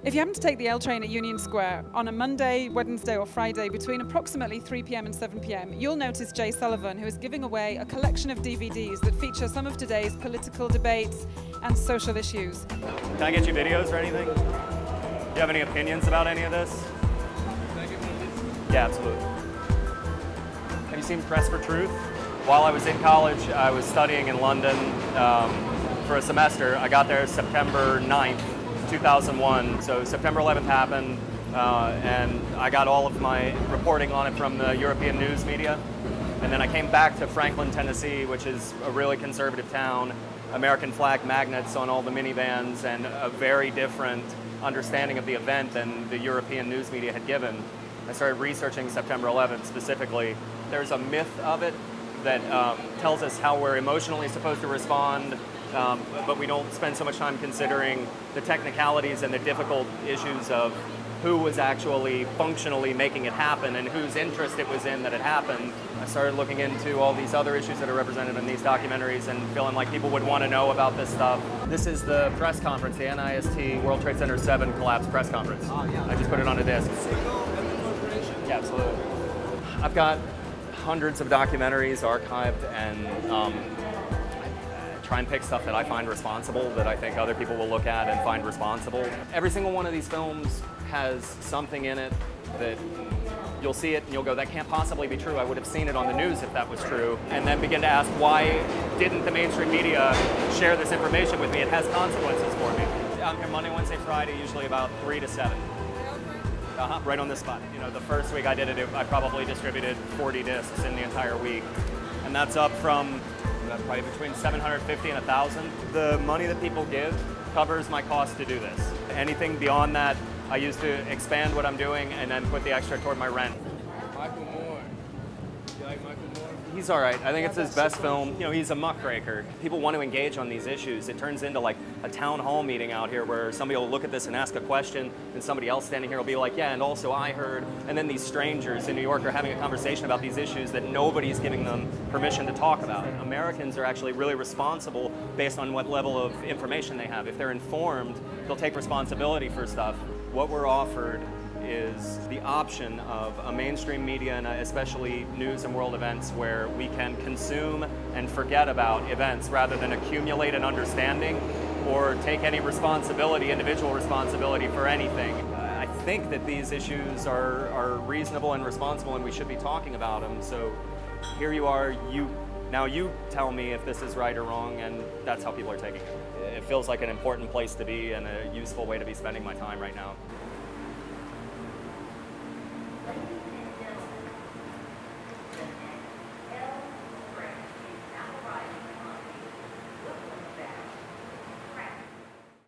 If you happen to take the L train at Union Square on a Monday, Wednesday or Friday between approximately 3 p.m. and 7 p.m, you'll notice Jay Sullivan, who is giving away a collection of DVDs that feature some of today's political debates and social issues. Can I get you videos or anything? Do you have any opinions about any of this? Can I get one of these? Yeah, absolutely. Have you seen Press for Truth? While I was in college, I was studying in London for a semester. I got there September 9th. 2001, so September 11th happened, and I got all of my reporting on it from the European news media. And then I came back to Franklin, Tennessee, which is a really conservative town, American flag magnets on all the minivans, and a very different understanding of the event than the European news media had given. I started researching September 11th specifically. There's a myth of it that tells us how we're emotionally supposed to respond, but we don't spend so much time considering the technicalities and the difficult issues of who was actually functionally making it happen and whose interest it was in that it happened. I started looking into all these other issues that are represented in these documentaries and feeling like people would want to know about this stuff. This is the press conference, the NIST World Trade Center 7 collapse press conference. Oh, yeah. I just put it on a disc. Yeah, absolutely. I've got hundreds of documentaries archived, and try and pick stuff that I find responsible, that I think other people will look at and find responsible. Every single one of these films has something in it that you'll see it and you'll go, that can't possibly be true. I would have seen it on the news if that was true. And then begin to ask, why didn't the mainstream media share this information with me? It has consequences for me. I'm here Monday, Wednesday, Friday, usually about 3 to 7. Right on this spot. You know, the first week I did it, I probably distributed 40 discs in the entire week. And that's up from probably between 750 and 1,000. The money that people give covers my cost to do this. Anything beyond that, I use to expand what I'm doing and then put the extra toward my rent. Michael Moore. You like Michael Moore? He's all right. I think it's his best film. You know, he's a muckraker. People want to engage on these issues. It turns into like a town hall meeting out here where somebody will look at this and ask a question, and somebody else standing here will be like, yeah, and also I heard. And then these strangers in New York are having a conversation about these issues that nobody's giving them permission to talk about. Americans are actually really responsible based on what level of information they have. If they're informed, they'll take responsibility for stuff. What we're offered is the option of a mainstream media, and especially news and world events, where we can consume and forget about events rather than accumulate an understanding or take any responsibility, individual responsibility for anything. I think that these issues are reasonable and responsible, and we should be talking about them. So here you are, now you tell me if this is right or wrong, and that's how people are taking it. It feels like an important place to be and a useful way to be spending my time right now.